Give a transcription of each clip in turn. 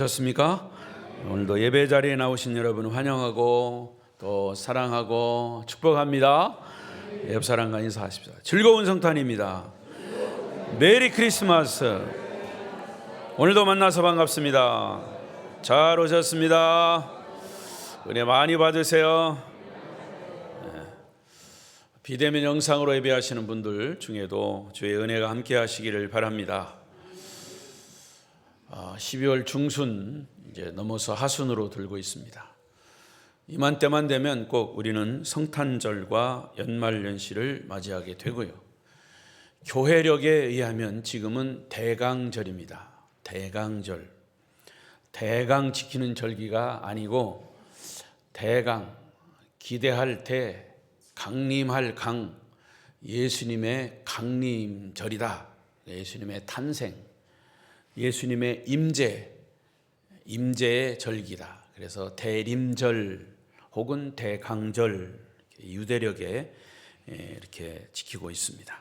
셨습니까? 오늘도 예배 자리에 나오신 여러분 환영하고 또 사랑하고 축복합니다. 옆 사람과 인사하십시오. 즐거운 성탄입니다. 메리 크리스마스. 오늘도 만나서 반갑습니다. 잘 오셨습니다. 은혜 많이 받으세요. 비대면 영상으로 예배하시는 분들 중에도 주의 은혜가 함께 하시기를 바랍니다. 12월 중순 이제 넘어서 하순으로 들고 있습니다. 이맘때만 되면 꼭 우리는 성탄절과 연말연시를 맞이하게 되고요. 교회력에 의하면 지금은 대강절입니다. 대강절. 대강 지키는 절기가 아니고 대강, 기대할 대, 강림할 강, 예수님의 강림절이다. 예수님의 탄생, 예수님의 임재의 절기다. 그래서 대림절 혹은 대강절 유대력에 이렇게 지키고 있습니다.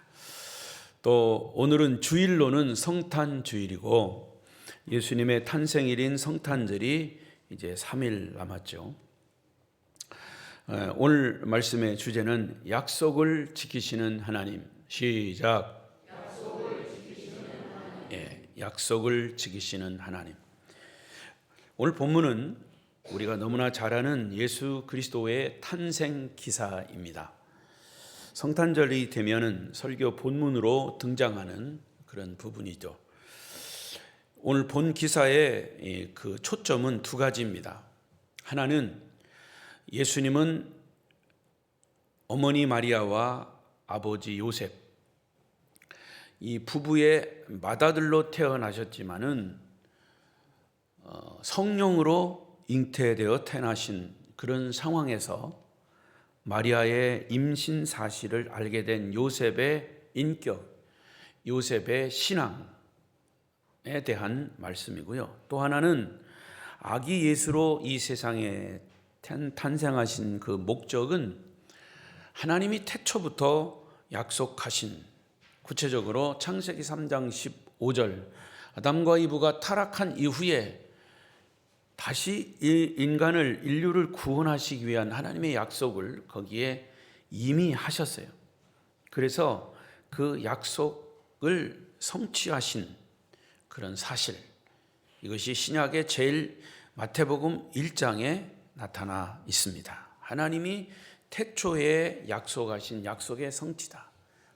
또 오늘은 주일로는 성탄주일이고 예수님의 탄생일인 성탄절이 이제 3일 남았죠. 오늘 말씀의 주제는 약속을 지키시는 하나님. 시작. 약속을 지키시는 하나님. 오늘 본문은 우리가 너무나 잘 아는 예수 그리스도의 탄생 기사입니다. 성탄절이 되면은 설교 본문으로 등장하는 그런 부분이죠. 오늘 본 기사의 그 초점은 두 가지입니다. 하나는 예수님은 어머니 마리아와 아버지 요셉, 이 부부의 맏아들로 태어나셨지만은 성령으로 잉태되어 태어나신 그런 상황에서 마리아의 임신 사실을 알게 된 요셉의 인격, 요셉의 신앙에 대한 말씀이고요. 또 하나는 아기 예수로 이 세상에 탄생하신 그 목적은 하나님이 태초부터 약속하신, 구체적으로 창세기 3장 15절 아담과 이브가 타락한 이후에 다시 인류를 구원하시기 위한 하나님의 약속을 거기에 이미 하셨어요. 그래서 그 약속을 성취하신 그런 사실, 이것이 신약의 제일 마태복음 1장에 나타나 있습니다. 하나님이 태초에 약속하신 약속의 성취다.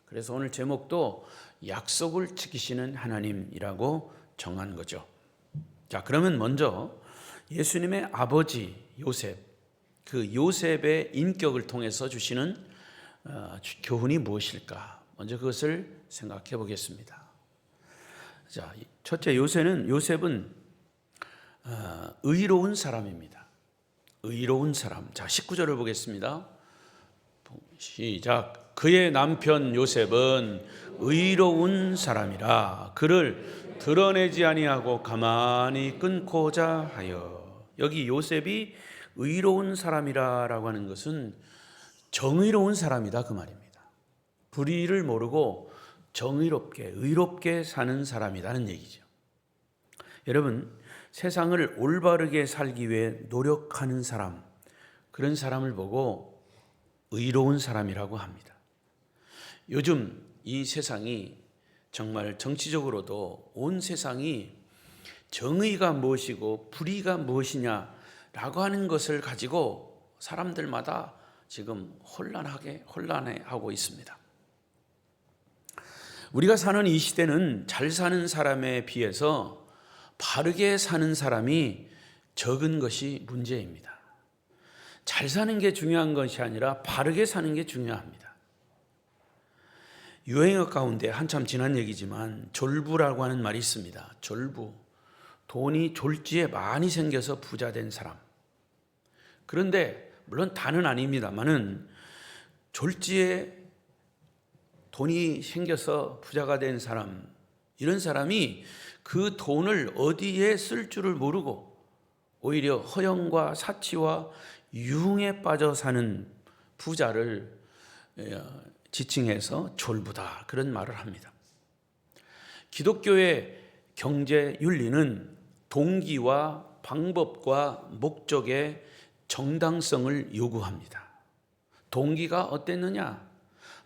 그래서 오늘 제목도 약속을 지키시는 하나님이라고 정한 거죠. 자, 그러면 먼저 예수님의 아버지 요셉, 그 요셉의 인격을 통해서 주시는 교훈이 무엇일까? 먼저 그것을 생각해 보겠습니다. 자, 첫째, 요셉은 의로운 사람입니다. 의로운 사람. 자, 19절을 보겠습니다. 시작. 그의 남편 요셉은 의로운 사람이라 그를 드러내지 아니하고 가만히 끊고자 하여. 여기 요셉이 의로운 사람이라고 하는 것은 정의로운 사람이다 그 말입니다. 불의를 모르고 정의롭게 의롭게 사는 사람이라는 얘기죠. 여러분, 세상을 올바르게 살기 위해 노력하는 사람, 그런 사람을 보고 의로운 사람이라고 합니다. 요즘 이 세상이 정말 정치적으로도 온 세상이 정의가 무엇이고 불의가 무엇이냐라고 하는 것을 가지고 사람들마다 지금 혼란해하고 있습니다. 우리가 사는 이 시대는 잘 사는 사람에 비해서 바르게 사는 사람이 적은 것이 문제입니다. 잘 사는 게 중요한 것이 아니라 바르게 사는 게 중요합니다. 유행어 가운데 한참 지난 얘기지만 졸부라고 하는 말이 있습니다. 졸부, 돈이 졸지에 많이 생겨서 부자 된 사람. 그런데 물론 다는 아닙니다만은 졸지에 돈이 생겨서 부자가 된 사람, 이런 사람이 그 돈을 어디에 쓸 줄을 모르고 오히려 허영과 사치와 유흥에 빠져 사는 부자를 지칭해서 졸부다, 그런 말을 합니다. 기독교의 경제 윤리는 동기와 방법과 목적의 정당성을 요구합니다. 동기가 어땠느냐?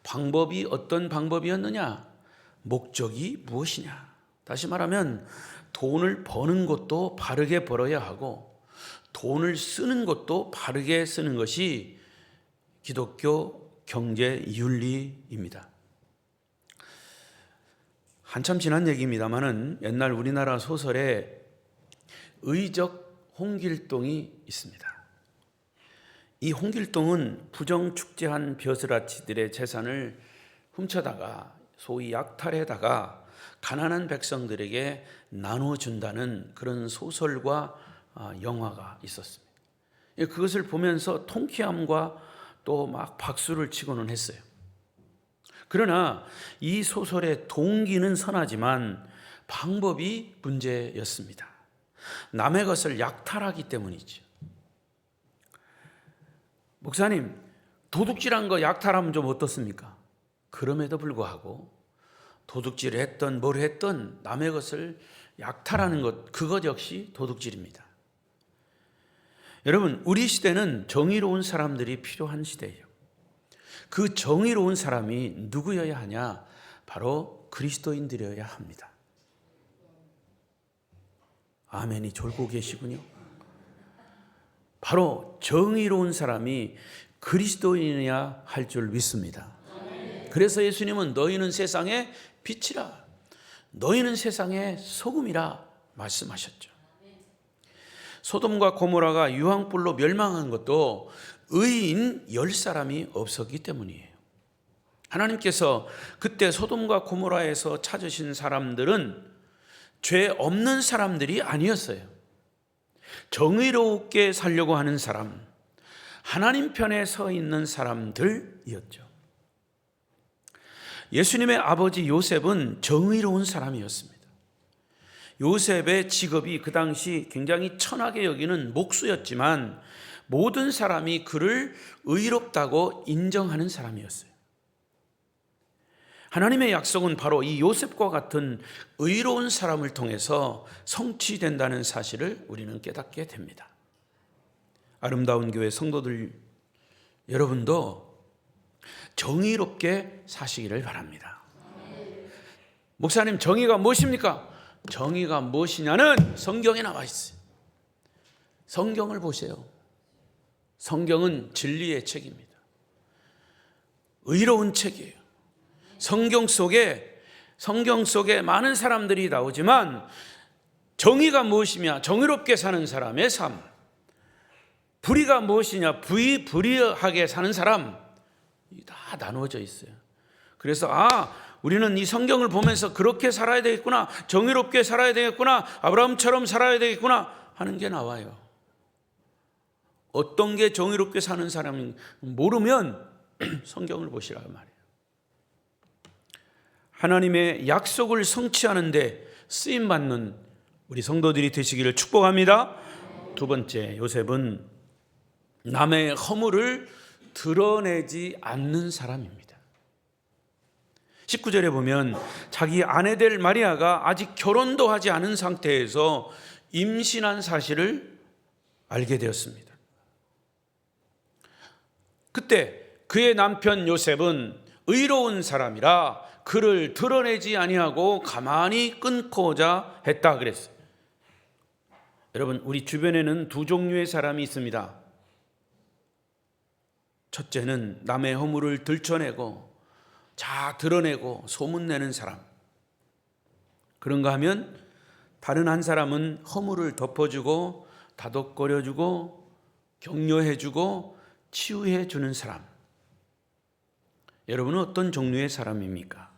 방법이 어떤 방법이었느냐? 목적이 무엇이냐? 다시 말하면 돈을 버는 것도 바르게 벌어야 하고 돈을 쓰는 것도 바르게 쓰는 것이 기독교 경제 윤리입니다. 한참 지난 얘기입니다만은 옛날 우리나라 소설에 의적 홍길동이 있습니다. 이 홍길동은 부정축제한 벼슬아치들의 재산을 훔쳐다가 소위 약탈에다가 가난한 백성들에게 나눠준다는 그런 소설과 영화가 있었습니다. 그것을 보면서 통쾌함과 또 막 박수를 치고는 했어요. 그러나 이 소설의 동기는 선하지만 방법이 문제였습니다. 남의 것을 약탈하기 때문이죠. 목사님, 도둑질한 거 약탈하면 좀 어떻습니까? 그럼에도 불구하고 도둑질을 했던 뭘 했던 남의 것을 약탈하는 것, 그것 역시 도둑질입니다. 여러분, 우리 시대는 정의로운 사람들이 필요한 시대예요. 그 정의로운 사람이 누구여야 하냐? 바로 그리스도인들이어야 합니다. 아멘이 졸고 계시군요. 바로 정의로운 사람이 그리스도인이어야 할 줄 믿습니다. 그래서 예수님은 너희는 세상의 빛이라, 너희는 세상의 소금이라 말씀하셨죠. 소돔과 고모라가 유황불로 멸망한 것도 의인 10사람이 없었기 때문이에요. 하나님께서 그때 소돔과 고모라에서 찾으신 사람들은 죄 없는 사람들이 아니었어요. 정의롭게 살려고 하는 사람, 하나님 편에 서 있는 사람들이었죠. 예수님의 아버지 요셉은 정의로운 사람이었습니다. 요셉의 직업이 그 당시 굉장히 천하게 여기는 목수였지만 모든 사람이 그를 의롭다고 인정하는 사람이었어요. 하나님의 약속은 바로 이 요셉과 같은 의로운 사람을 통해서 성취된다는 사실을 우리는 깨닫게 됩니다. 아름다운 교회 성도들 여러분도 정의롭게 사시기를 바랍니다. 목사님, 정의가 무엇입니까? 정의가 무엇이냐는 성경에 나와 있어요. 성경을 보세요. 성경은 진리의 책입니다. 의로운 책이에요. 성경 속에 많은 사람들이 나오지만 정의가 무엇이냐? 정의롭게 사는 사람의 삶. 불의가 무엇이냐? 불의하게 사는 사람. 다 나누어져 있어요. 그래서 우리는 이 성경을 보면서 그렇게 살아야 되겠구나, 정의롭게 살아야 되겠구나, 아브라함처럼 살아야 되겠구나 하는 게 나와요. 어떤 게 정의롭게 사는 사람인지 모르면 성경을 보시라고 말이에요. 하나님의 약속을 성취하는데 쓰임받는 우리 성도들이 되시기를 축복합니다. 두 번째, 요셉은 남의 허물을 드러내지 않는 사람입니다. 19절에 보면 자기 아내 될 마리아가 아직 결혼도 하지 않은 상태에서 임신한 사실을 알게 되었습니다. 그때 그의 남편 요셉은 의로운 사람이라 그를 드러내지 아니하고 가만히 끊고자 했다 그랬어요. 여러분, 우리 주변에는 두 종류의 사람이 있습니다. 첫째는 남의 허물을 들춰내고 드러내고 소문내는 사람. 그런가 하면 다른 한 사람은 허물을 덮어주고 다독거려주고 격려해주고 치유해주는 사람. 여러분은 어떤 종류의 사람입니까?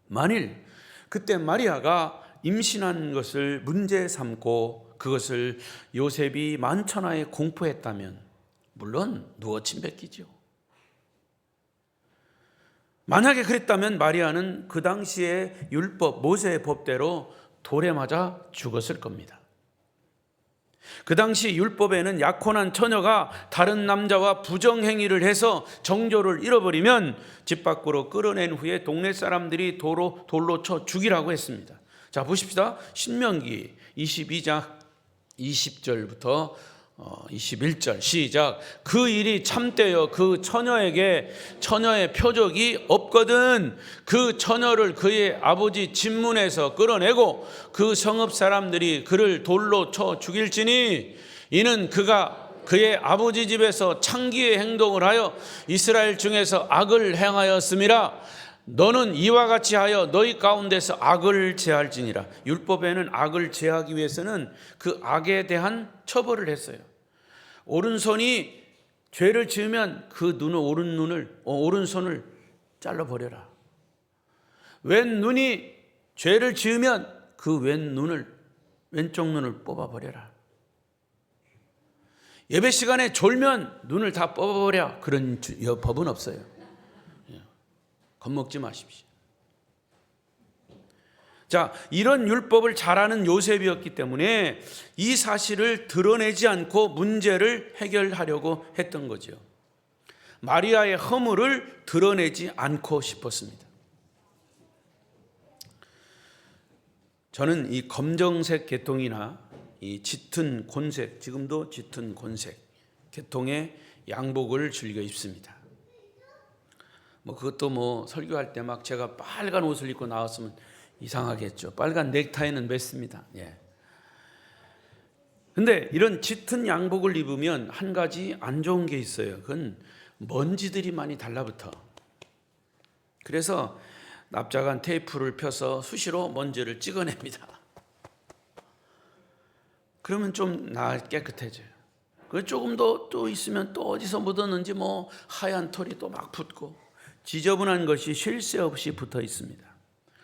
만일 그때 마리아가 임신한 것을 문제 삼고 그것을 요셉이 만천하에 공포했다면 물론 누워 침뱉기죠. 만약에 그랬다면 마리아는 그 당시의 율법, 모세의 법대로 돌에 맞아 죽었을 겁니다. 그 당시 율법에는 약혼한 처녀가 다른 남자와 부정행위를 해서 정조를 잃어버리면 집 밖으로 끌어낸 후에 동네 사람들이 돌로 쳐 죽이라고 했습니다. 자, 보십시다. 신명기 22장 20절부터 21절 시작. 그 일이 참되어 그 처녀에게 처녀의 표적이 없거든 그 처녀를 그의 아버지 집문에서 끌어내고 그 성읍 사람들이 그를 돌로 쳐 죽일지니 이는 그가 그의 아버지 집에서 창기의 행동을 하여 이스라엘 중에서 악을 행하였음이라. 너는 이와 같이 하여 너희 가운데서 악을 제할지니라. 율법에는 악을 제하기 위해서는 그 악에 대한 처벌을 했어요. 오른손이 죄를 지으면 그 오른손을 잘라버려라. 왼눈이 죄를 지으면 그 왼쪽 눈을 뽑아버려라. 예배 시간에 졸면 눈을 다 뽑아버려. 그런 법은 없어요. 겁먹지 마십시오. 자, 이런 율법을 잘 아는 요셉이었기 때문에 이 사실을 드러내지 않고 문제를 해결하려고 했던 거죠. 마리아의 허물을 드러내지 않고 싶었습니다. 저는 이 검정색 계통이나 이 짙은 곤색, 지금도 짙은 곤색 계통의 양복을 즐겨 입습니다. 그것도 설교할 때 막 제가 빨간 옷을 입고 나왔으면 이상하겠죠. 빨간 넥타이는 맸습니다. 근데 이런 짙은 양복을 입으면 한 가지 안 좋은 게 있어요. 그건 먼지들이 많이 달라붙어. 그래서 납작한 테이프를 펴서 수시로 먼지를 찍어냅니다. 그러면 좀 깨끗해져요. 조금 더 또 있으면 또 어디서 묻었는지 하얀 털이 또 막 붙고 지저분한 것이 쉴 새 없이 붙어 있습니다.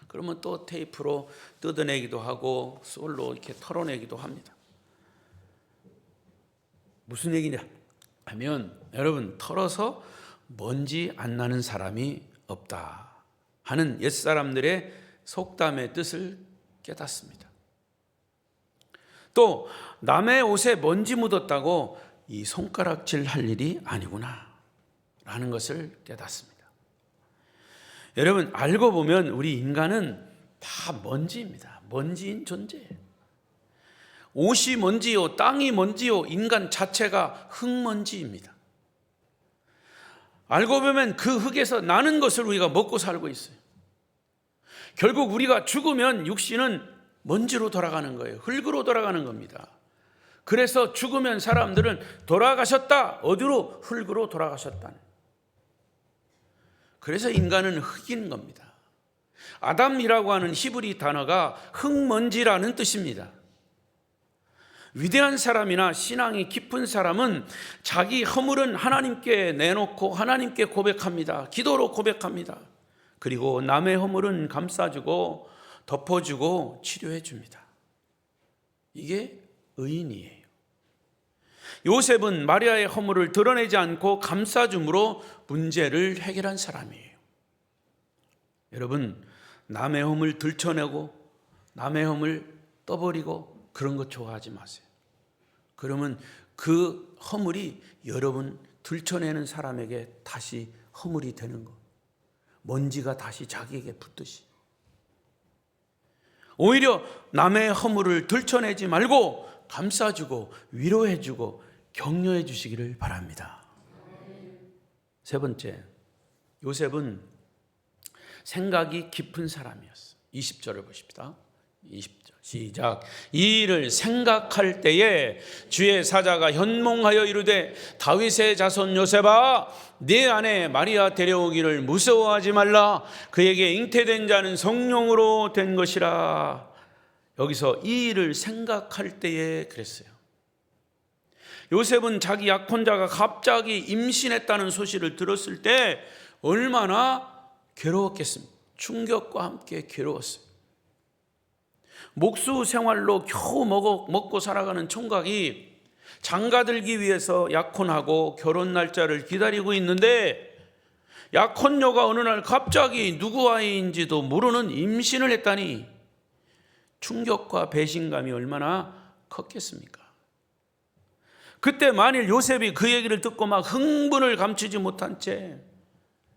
그러면 또 테이프로 뜯어내기도 하고 솔로 이렇게 털어내기도 합니다. 무슨 얘기냐 하면 여러분, 털어서 먼지 안 나는 사람이 없다 하는 옛사람들의 속담의 뜻을 깨닫습니다. 또 남의 옷에 먼지 묻었다고 이 손가락질 할 일이 아니구나 라는 것을 깨닫습니다. 여러분, 알고 보면 우리 인간은 다 먼지입니다. 먼지인 존재예요. 옷이 먼지요, 땅이 먼지요, 인간 자체가 흙먼지입니다. 알고 보면 그 흙에서 나는 것을 우리가 먹고 살고 있어요. 결국 우리가 죽으면 육신은 먼지로 돌아가는 거예요. 흙으로 돌아가는 겁니다. 그래서 죽으면 사람들은 돌아가셨다. 어디로? 흙으로 돌아가셨다는. 그래서 인간은 흙인 겁니다. 아담이라고 하는 히브리 단어가 흙먼지라는 뜻입니다. 위대한 사람이나 신앙이 깊은 사람은 자기 허물은 하나님께 내놓고 하나님께 고백합니다. 기도로 고백합니다. 그리고 남의 허물은 감싸주고 덮어주고 치료해 줍니다. 이게 의인이에요. 요셉은 마리아의 허물을 드러내지 않고 감싸줌으로 문제를 해결한 사람이에요. 여러분, 남의 허물 들춰내고 남의 허물 떠버리고 그런 거 좋아하지 마세요. 그러면 그 허물이 여러분 들춰내는 사람에게 다시 허물이 되는 거. 먼지가 다시 자기에게 붙듯이. 오히려 남의 허물을 들춰내지 말고 감싸주고 위로해주고 격려해 주시기를 바랍니다. 세 번째, 요셉은 생각이 깊은 사람이었어요. 20절을 보십시다. 20절 시작. 이 일을 생각할 때에 주의 사자가 현몽하여 이르되 다윗의 자손 요셉아, 네 아내 마리아 데려오기를 무서워하지 말라. 그에게 잉태된 자는 성령으로 된 것이라. 여기서 이 일을 생각할 때에 그랬어요. 요셉은 자기 약혼자가 갑자기 임신했다는 소식을 들었을 때 얼마나 괴로웠겠습니까? 충격과 함께 괴로웠어요. 목수 생활로 겨우 먹고 살아가는 총각이 장가들기 위해서 약혼하고 결혼 날짜를 기다리고 있는데 약혼녀가 어느 날 갑자기 누구 아이인지도 모르는 임신을 했다니 충격과 배신감이 얼마나 컸겠습니까? 그때 만일 요셉이 그 얘기를 듣고 막 흥분을 감추지 못한 채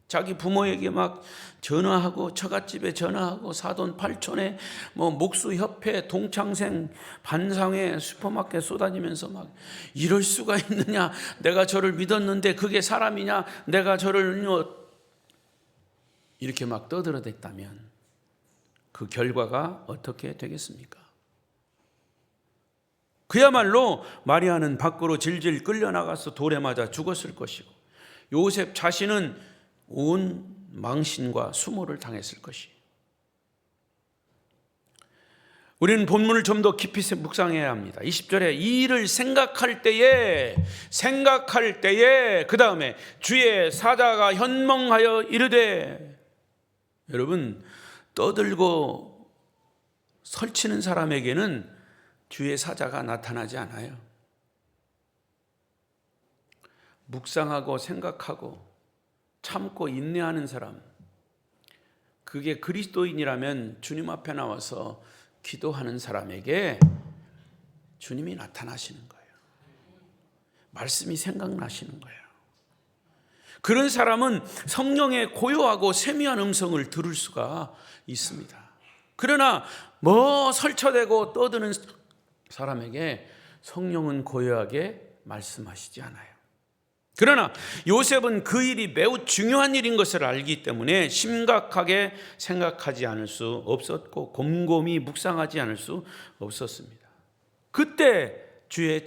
자기 부모에게 막 전화하고 처갓집에 전화하고 사돈 팔촌에 뭐 목수협회 동창생 반상회 슈퍼마켓 쏘다니면서 막 이럴 수가 있느냐, 내가 저를 믿었는데 그게 사람이냐, 내가 저를 이렇게 막 떠들어댔다면 그 결과가 어떻게 되겠습니까? 그야말로 마리아는 밖으로 질질 끌려나가서 돌에 맞아 죽었을 것이고, 요셉 자신은 온 망신과 수모를 당했을 것이. 우리는 본문을 좀 더 깊이 묵상해야 합니다. 20절에 이 일을 생각할 때에 그 다음에 주의 사자가 현몽하여 이르되, 여러분, 떠들고 설치는 사람에게는 주의 사자가 나타나지 않아요. 묵상하고 생각하고 참고 인내하는 사람, 그게 그리스도인이라면 주님 앞에 나와서 기도하는 사람에게 주님이 나타나시는 거예요. 말씀이 생각나시는 거예요. 그런 사람은 성령의 고요하고 세미한 음성을 들을 수가 있습니다. 그러나 뭐 설쳐대고 떠드는 사람에게 성령은 고요하게 말씀하시지 않아요. 그러나 요셉은 그 일이 매우 중요한 일인 것을 알기 때문에 심각하게 생각하지 않을 수 없었고 곰곰이 묵상하지 않을 수 없었습니다. 그때 주의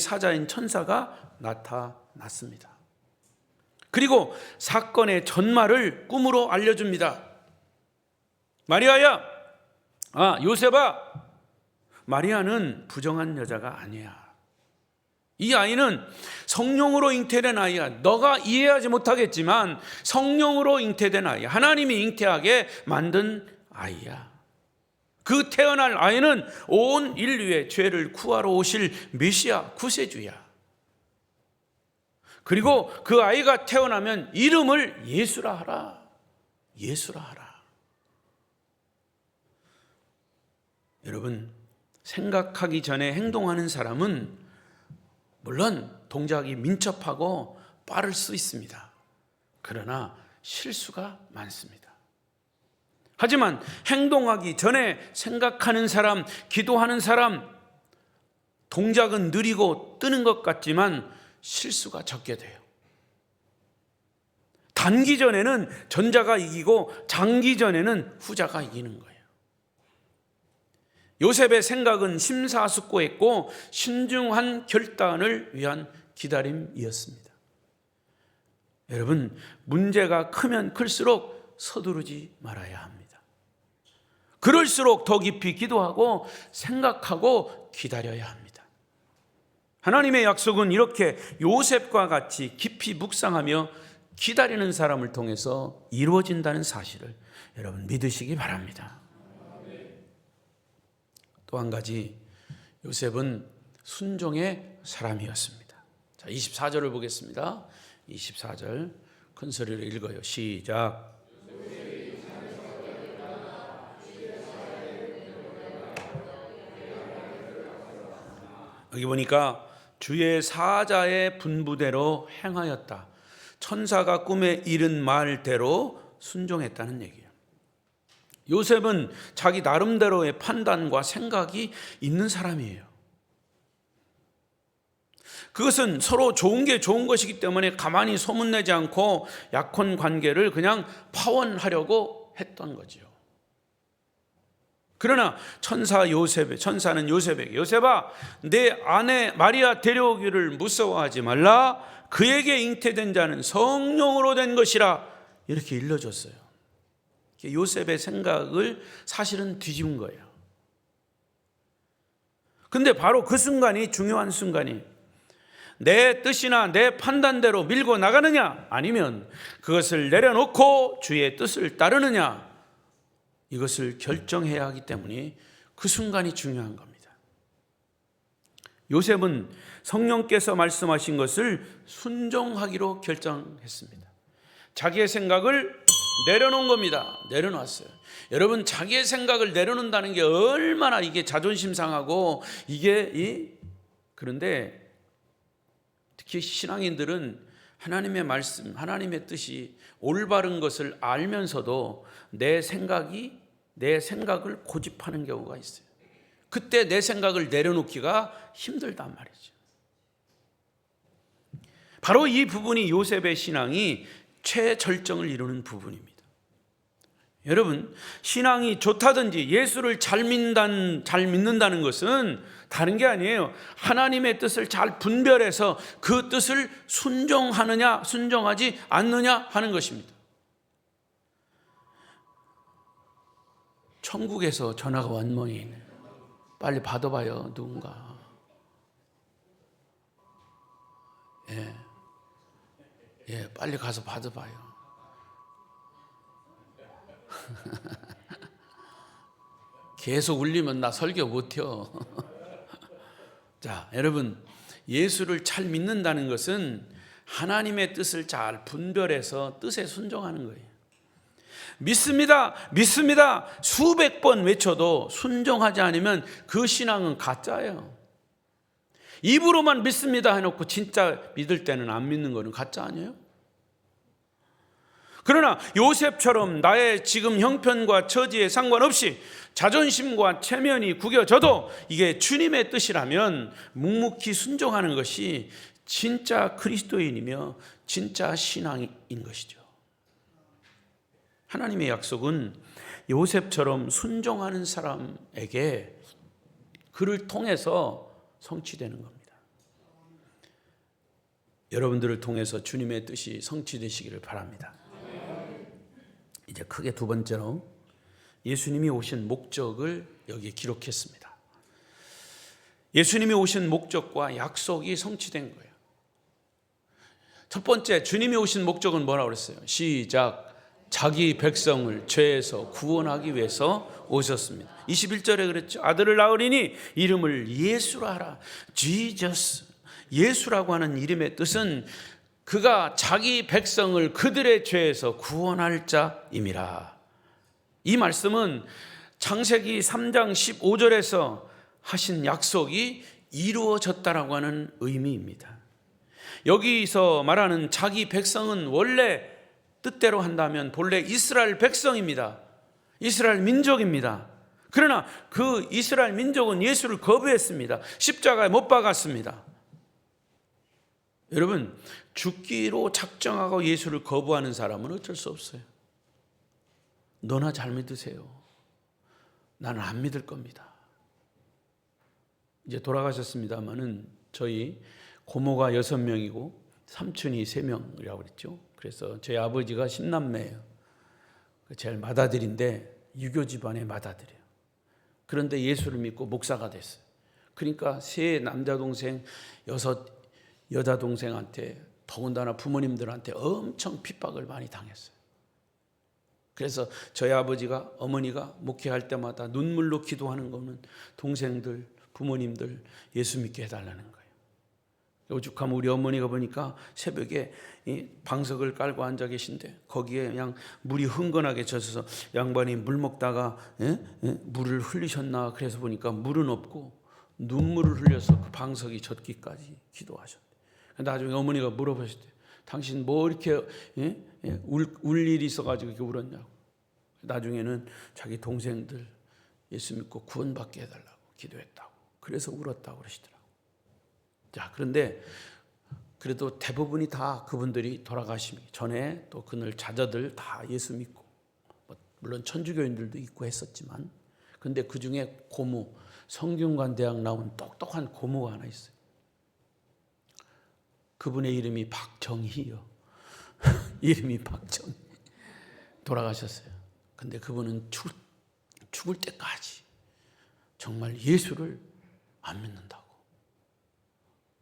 사자인 천사가 나타났습니다. 그리고 사건의 전말을 꿈으로 알려줍니다. 마리아야, 요셉아, 마리아는 부정한 여자가 아니야. 이 아이는 성령으로 잉태된 아이야. 너가 이해하지 못하겠지만 성령으로 잉태된 아이야. 하나님이 잉태하게 만든 아이야. 그 태어날 아이는 온 인류의 죄를 구하러 오실 메시아 구세주야. 그리고 그 아이가 태어나면 이름을 예수라 하라. 예수라 하라. 여러분, 생각하기 전에 행동하는 사람은 물론 동작이 민첩하고 빠를 수 있습니다. 그러나 실수가 많습니다. 하지만 행동하기 전에 생각하는 사람, 기도하는 사람, 동작은 느리고 뜨는 것 같지만 실수가 적게 돼요. 단기전에는 전자가 이기고 장기전에는 후자가 이기는 거예요. 요셉의 생각은 심사숙고했고 신중한 결단을 위한 기다림이었습니다. 여러분, 문제가 크면 클수록 서두르지 말아야 합니다. 그럴수록 더 깊이 기도하고 생각하고 기다려야 합니다. 하나님의 약속은 이렇게 요셉과 같이 깊이 묵상하며 기다리는 사람을 통해서 이루어진다는 사실을 여러분 믿으시기 바랍니다. 또 한 가지, 요셉은 순종의 사람이었습니다. 자, 24절을 보겠습니다. 24절 큰 소리로 읽어요. 시작. 여기 보니까 주의 사자의 분부대로 행하였다. 천사가 꿈에 이른 말대로 순종했다는 얘기예요. 요셉은 자기 나름대로의 판단과 생각이 있는 사람이에요. 그것은 서로 좋은 게 좋은 것이기 때문에 가만히 소문내지 않고 약혼 관계를 그냥 파원하려고 했던 거죠. 그러나 천사는 요셉에게 요셉아, 내 아내 마리아 데려오기를 무서워하지 말라. 그에게 잉태된 자는 성령으로 된 것이라. 이렇게 일러줬어요. 요셉의 생각을 사실은 뒤집은 거예요. 근데 바로 그 순간이 중요한 순간이, 내 뜻이나 내 판단대로 밀고 나가느냐, 아니면 그것을 내려놓고 주의 뜻을 따르느냐, 이것을 결정해야 하기 때문에 그 순간이 중요한 겁니다. 요셉은 성령께서 말씀하신 것을 순종하기로 결정했습니다. 자기의 생각을 내려놓은 겁니다. 내려놨어요. 여러분, 자기의 생각을 내려놓는다는 게 얼마나 이게 자존심 상하고 그런데 특히 신앙인들은 하나님의 말씀, 하나님의 뜻이 올바른 것을 알면서도 내 생각을 고집하는 경우가 있어요. 그때 내 생각을 내려놓기가 힘들단 말이죠. 바로 이 부분이 요셉의 신앙이 최절정을 이루는 부분입니다. 여러분, 신앙이 좋다든지 예수를 잘 믿는다는 것은 다른 게 아니에요. 하나님의 뜻을 잘 분별해서 그 뜻을 순종하느냐 순종하지 않느냐 하는 것입니다. 천국에서 전화가 온 모양이네. 빨리 받아봐요, 누군가. 빨리 가서 받아봐요. 계속 울리면 나 설교 못해요. 자, 여러분, 예수를 잘 믿는다는 것은 하나님의 뜻을 잘 분별해서 뜻에 순종하는 거예요. 믿습니다, 믿습니다 수백 번 외쳐도 순종하지 않으면 그 신앙은 가짜예요. 입으로만 믿습니다 해놓고 진짜 믿을 때는 안 믿는 거는 가짜 아니에요? 그러나 요셉처럼 나의 지금 형편과 처지에 상관없이 자존심과 체면이 구겨져도 이게 주님의 뜻이라면 묵묵히 순종하는 것이 진짜 그리스도인이며 진짜 신앙인 것이죠. 하나님의 약속은 요셉처럼 순종하는 사람에게 그를 통해서 성취되는 겁니다. 여러분들을 통해서 주님의 뜻이 성취되시기를 바랍니다. 이제 크게 두 번째로 예수님이 오신 목적을 여기에 기록했습니다. 예수님이 오신 목적과 약속이 성취된 거예요. 첫 번째, 주님이 오신 목적은 뭐라고 그랬어요? 시작. 자기 백성을 죄에서 구원하기 위해서 오셨습니다. 21절에 그랬죠. 아들을 낳으리니 이름을 예수라 하라. Jesus. 예수라고 하는 이름의 뜻은 그가 자기 백성을 그들의 죄에서 구원할 자임이라. 이 말씀은 창세기 3장 15절에서 하신 약속이 이루어졌다라고 하는 의미입니다. 여기서 말하는 자기 백성은 원래 뜻대로 한다면 본래 이스라엘 백성입니다. 이스라엘 민족입니다. 그러나 그 이스라엘 민족은 예수를 거부했습니다. 십자가에 못 박았습니다. 여러분, 죽기로 작정하고 예수를 거부하는 사람은 어쩔 수 없어요. 너나 잘 믿으세요. 나는 안 믿을 겁니다. 이제 돌아가셨습니다마는 저희 고모가 6명이고 삼촌이 3명이라고 그랬죠. 그래서 저희 아버지가 10남매예요. 제일 맏아들인데 유교 집안의 맏아들이에요. 그런데 예수를 믿고 목사가 됐어요. 그러니까 3 남자 동생, 6 여자 동생한테 더군다나 부모님들한테 엄청 핍박을 많이 당했어요. 그래서 저희 아버지가 어머니가 목회할 때마다 눈물로 기도하는 거는 동생들, 부모님들 예수 믿게 해달라는 거예요. 오죽하면 우리 어머니가 보니까 새벽에 이 방석을 깔고 앉아 계신데 거기에 그냥 물이 흥건하게 젖어서 양반이 물 먹다가 물을 흘리셨나 그래서 보니까 물은 없고 눈물을 흘려서 그 방석이 젖기까지 기도하셨대. 나중에 어머니가 물어보셨대. 당신 뭐 이렇게 울 일이 있어가지고 이렇게 울었냐고. 나중에는 자기 동생들 예수 믿고 구원받게 해달라고 기도했다고. 그래서 울었다고 그러시더라고. 자, 그런데 그래도 대부분이 다 그분들이 돌아가시기 전에 또 그늘 자녀들 다 예수 믿고, 물론 천주교인들도 있고 했었지만, 근데 그 중에 고모, 성균관 대학 나온 똑똑한 고모가 하나 있어요. 그분의 이름이 박정희요. 이름이 박정희. 돌아가셨어요. 근데 그분은 죽을 때까지 정말 예수를 안 믿는다고.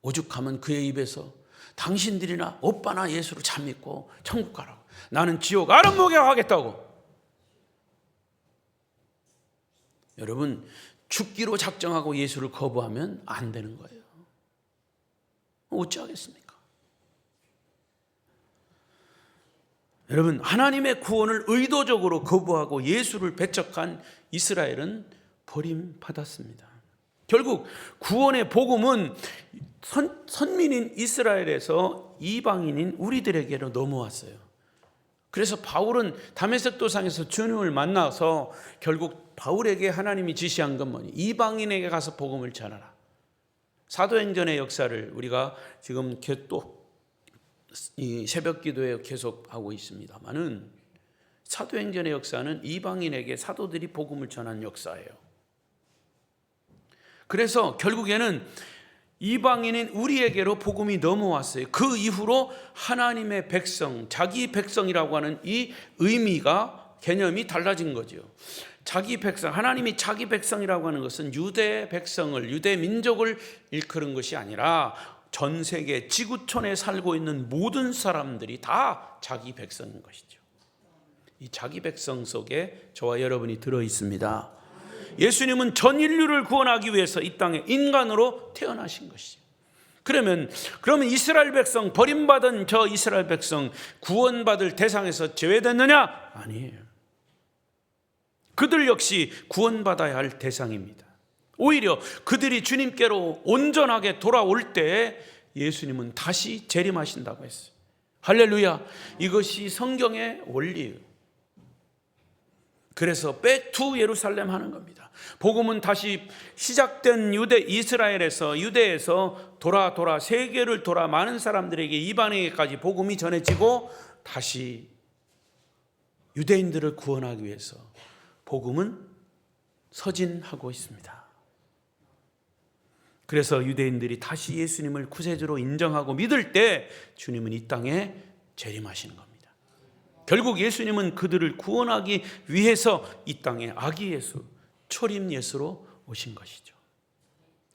오죽하면 그의 입에서 당신들이나 오빠나 예수를 잘 믿고 천국 가라고. 나는 지옥 아름목욕하겠다고. 여러분, 죽기로 작정하고 예수를 거부하면 안 되는 거예요. 어찌하겠습니까? 여러분, 하나님의 구원을 의도적으로 거부하고 예수를 배척한 이스라엘은 버림받았습니다. 결국 구원의 복음은 선민인 이스라엘에서 이방인인 우리들에게로 넘어왔어요. 그래서 바울은 다메섹 도상에서 주님을 만나서 결국 바울에게 하나님이 지시한 건 뭐니? 이방인에게 가서 복음을 전하라. 사도행전의 역사를 우리가 지금 또 이 새벽 기도에 계속하고 있습니다만은, 사도행전의 역사는 이방인에게 사도들이 복음을 전한 역사예요. 그래서 결국에는 이방인인 우리에게로 복음이 넘어왔어요. 그 이후로 하나님의 백성, 자기 백성이라고 하는 이 의미가, 개념이 달라진 거죠. 자기 백성, 하나님이 자기 백성이라고 하는 것은 유대 백성을, 유대 민족을 일컬은 것이 아니라 전 세계 지구촌에 살고 있는 모든 사람들이 다 자기 백성인 것이죠. 이 자기 백성 속에 저와 여러분이 들어 있습니다. 예수님은 전 인류를 구원하기 위해서 이 땅에 인간으로 태어나신 것이죠. 그러면 이스라엘 백성, 버림받은 저 이스라엘 백성 구원받을 대상에서 제외됐느냐? 아니에요. 그들 역시 구원받아야 할 대상입니다. 오히려 그들이 주님께로 온전하게 돌아올 때 예수님은 다시 재림하신다고 했어요. 할렐루야. 이것이 성경의 원리예요. 그래서 back to 예루살렘 하는 겁니다. 복음은 다시 시작된 유대에서 돌아 세계를 돌아 많은 사람들에게, 이방인에게까지 복음이 전해지고 다시 유대인들을 구원하기 위해서 복음은 서진하고 있습니다. 그래서 유대인들이 다시 예수님을 구세주로 인정하고 믿을 때 주님은 이 땅에 재림하시는 겁니다. 결국 예수님은 그들을 구원하기 위해서 이 땅에 아기 예수, 초림 예수로 오신 것이죠.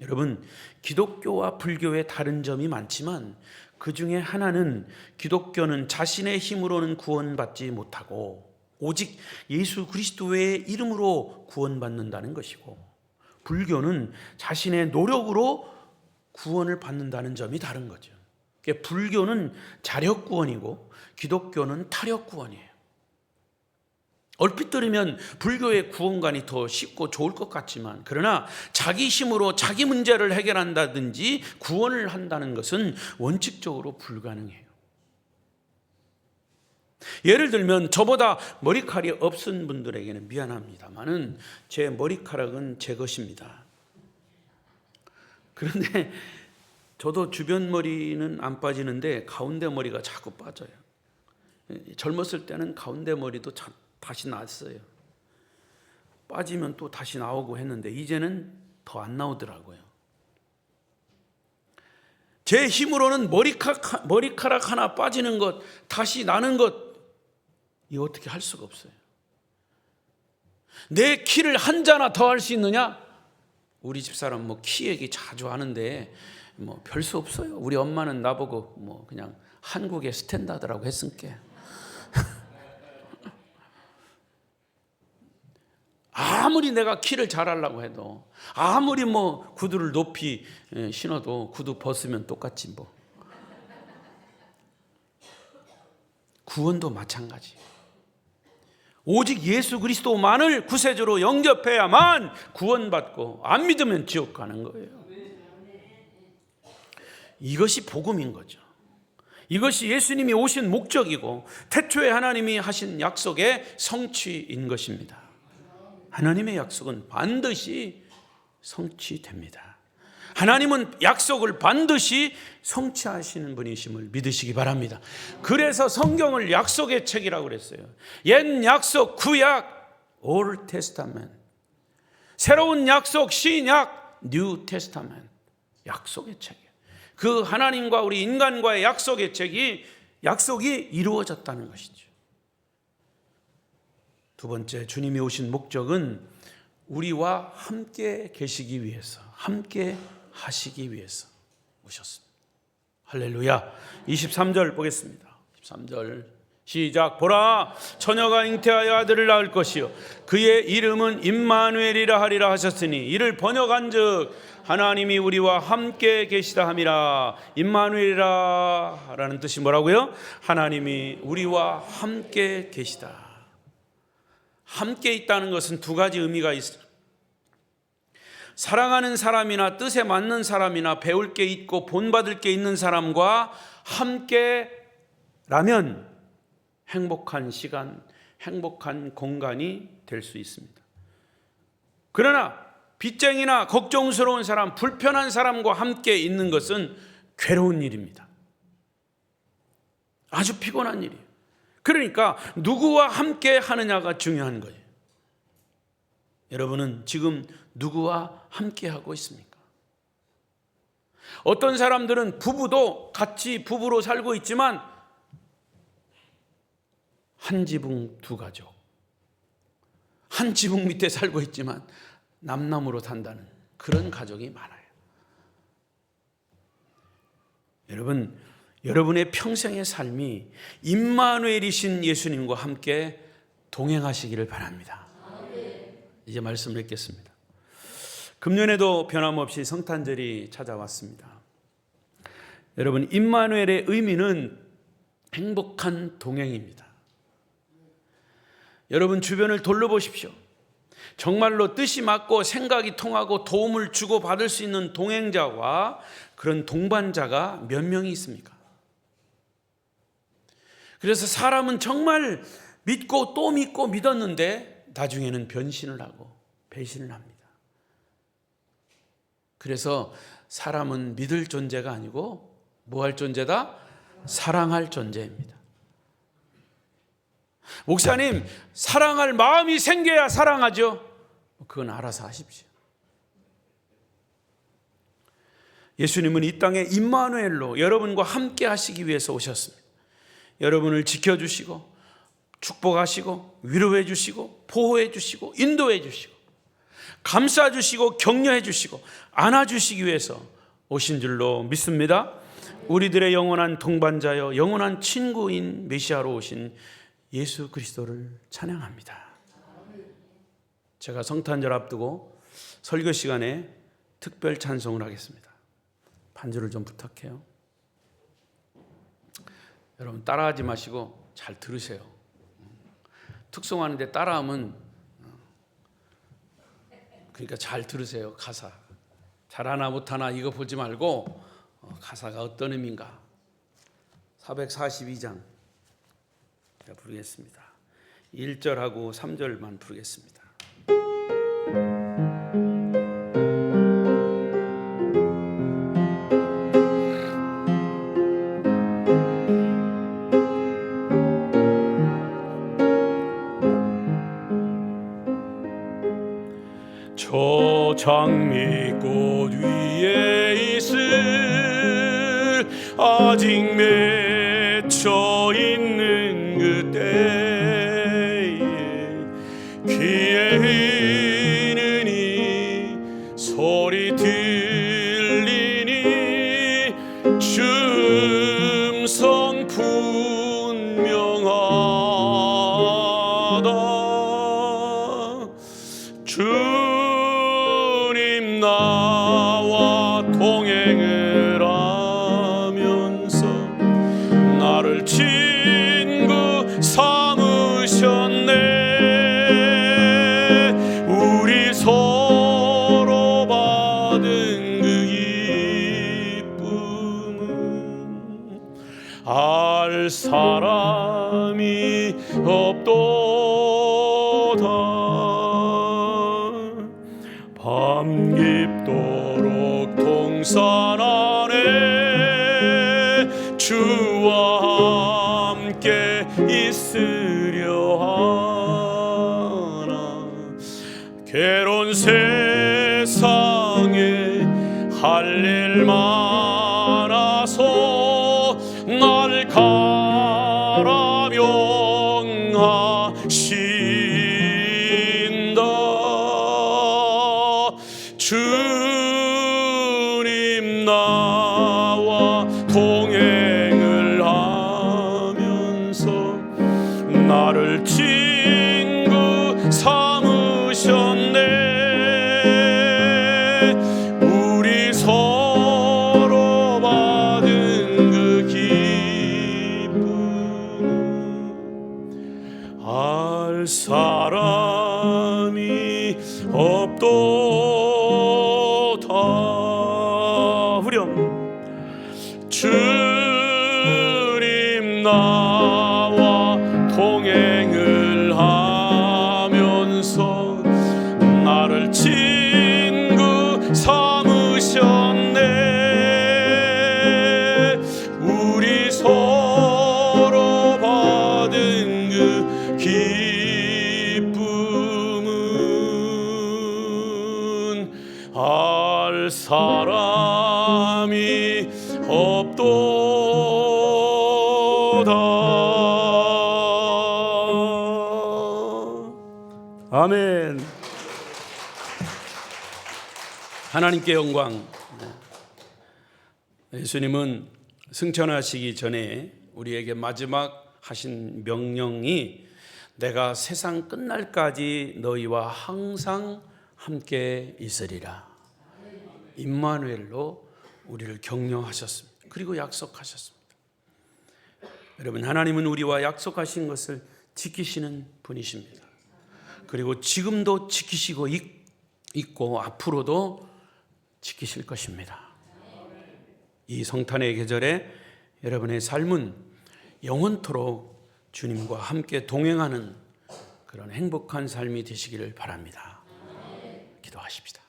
여러분, 기독교와 불교의 다른 점이 많지만 그 중에 하나는, 기독교는 자신의 힘으로는 구원받지 못하고 오직 예수 그리스도의 이름으로 구원받는다는 것이고, 불교는 자신의 노력으로 구원을 받는다는 점이 다른 거죠. 불교는 자력 구원이고 기독교는 타력 구원이에요. 얼핏 들으면 불교의 구원관이 더 쉽고 좋을 것 같지만, 그러나 자기 힘으로 자기 문제를 해결한다든지 구원을 한다는 것은 원칙적으로 불가능해요. 예를 들면 저보다 머리칼이 없은 분들에게는 미안합니다만은 제 머리카락은 제 것입니다. 그런데 저도 주변 머리는 안 빠지는데 가운데 머리가 자꾸 빠져요. 젊었을 때는 가운데 머리도 다시 났어요. 빠지면 또 다시 나오고 했는데 이제는 더 안 나오더라고요. 제 힘으로는 머리카락 하나 빠지는 것, 다시 나는 것, 이거 어떻게 할 수가 없어요. 내 키를 한 자나 더 할 수 있느냐? 우리 집사람 키 얘기 자주 하는데 별 수 없어요. 우리 엄마는 나보고 그냥 한국의 스탠다드라고 했으니까. 아무리 내가 키를 잘하려고 해도, 아무리 구두를 높이 신어도 구두 벗으면 똑같지 구원도 마찬가지. 오직 예수 그리스도만을 구세주로 영접해야만 구원받고, 안 믿으면 지옥 가는 거예요. 이것이 복음인 거죠. 이것이 예수님이 오신 목적이고 태초에 하나님이 하신 약속의 성취인 것입니다. 하나님의 약속은 반드시 성취됩니다. 하나님은 약속을 반드시 성취하시는 분이심을 믿으시기 바랍니다. 그래서 성경을 약속의 책이라고 그랬어요. 옛 약속, 구약, Old Testament. 새로운 약속, 신약, New Testament. 약속의 책이에요. 그 하나님과 우리 인간과의 약속의 약속이 이루어졌다는 것이죠. 두 번째, 주님이 오신 목적은 우리와 함께 계시기 위해서, 함께 하시기 위해서 오셨습니다. 할렐루야. 23절 보겠습니다. 23절 시작. 보라, 처녀가 잉태하여 아들을 낳을 것이요 그의 이름은 임마누엘이라 하리라 하셨으니, 이를 번역한즉 하나님이 우리와 함께 계시다 함이라. 임마누엘이라 라는 뜻이 뭐라고요? 하나님이 우리와 함께 계시다. 함께 있다는 것은 두 가지 의미가 있어요. 사랑하는 사람이나 뜻에 맞는 사람이나 배울 게 있고 본받을 게 있는 사람과 함께라면 행복한 시간, 행복한 공간이 될 수 있습니다. 그러나 빚쟁이나 걱정스러운 사람, 불편한 사람과 함께 있는 것은 괴로운 일입니다. 아주 피곤한 일이에요. 그러니까 누구와 함께 하느냐가 중요한 거예요. 여러분은 지금 누구와 함께 하고 있습니까? 어떤 사람들은 부부도 같이 부부로 살고 있지만 한 지붕 두 가족, 한 지붕 밑에 살고 있지만 남남으로 산다는 그런 가족이 많아요. 여러분, 여러분의 평생의 삶이 임마누엘이신 예수님과 함께 동행하시기를 바랍니다. 이제 말씀을 읽겠습니다. 금년에도 변함없이 성탄절이 찾아왔습니다. 여러분, 임마누엘의 의미는 행복한 동행입니다. 여러분 주변을 돌려보십시오. 정말로 뜻이 맞고 생각이 통하고 도움을 주고 받을 수 있는 동행자와 그런 동반자가 몇 명이 있습니까? 그래서 사람은 정말 믿고 또 믿고 믿었는데 나중에는 변신을 하고 배신을 합니다. 그래서 사람은 믿을 존재가 아니고 뭐 할 존재다? 사랑할 존재입니다. 목사님, 사랑할 마음이 생겨야 사랑하죠. 그건 알아서 하십시오. 예수님은 이 땅에 임마누엘로 여러분과 함께 하시기 위해서 오셨습니다. 여러분을 지켜주시고 축복하시고 위로해 주시고 보호해 주시고 인도해 주시고 감싸 주시고 격려해 주시고 안아 주시기 위해서 오신 줄로 믿습니다. 우리들의 영원한 동반자여 영원한 친구인 메시아로 오신 예수 그리스도를 찬양합니다. 제가 성탄절 앞두고 설교 시간에 특별 찬송을 하겠습니다. 반주를 좀 부탁해요. 여러분 따라하지 마시고 잘 들으세요. 특송하는데 따라하면 그러니까 잘 들으세요. 가사 잘하나 못하나 이거 보지 말고 가사가 어떤 의미인가. 442장 부르겠습니다. 1절하고 3절만 부르겠습니다. 저 장미꽃 위에 있을 아직 맺혀 있는 그때에 귀에 흐르니 소리 들리니 음성 분명하다. 주님 나와 동행을 하면서 나를 친구 삼으셨네. 우리 서로 받은 그 기쁨은 알 사람이 없도다. 밤 깊도록 동산 안에 주와 함께 있으려 하나. 괴로운 세상에 할 일 많아서 날 가라명하신다. 주님 나와 동행을 하면서 나를 친구 삼으셨네. 우리 서로 받은 그 기쁨 알 사람이 없도 나와 동행을 하면서 나를 친구 삼으셨네. 우리 서로 받은 그 기쁨은 알 사람이 없도다. 아멘. 하나님께 영광. 예수님은 승천하시기 전에 우리에게 마지막 하신 명령이 내가 세상 끝날까지 너희와 항상 함께 있으리라. 임마누엘로 우리를 격려하셨습니다. 그리고 약속하셨습니다. 여러분, 하나님은 우리와 약속하신 것을 지키시는 분이십니다. 그리고 지금도 지키시고 있고 앞으로도 지키실 것입니다. 이 성탄의 계절에 여러분의 삶은 영원토록 주님과 함께 동행하는 그런 행복한 삶이 되시기를 바랍니다. 기도하십시다.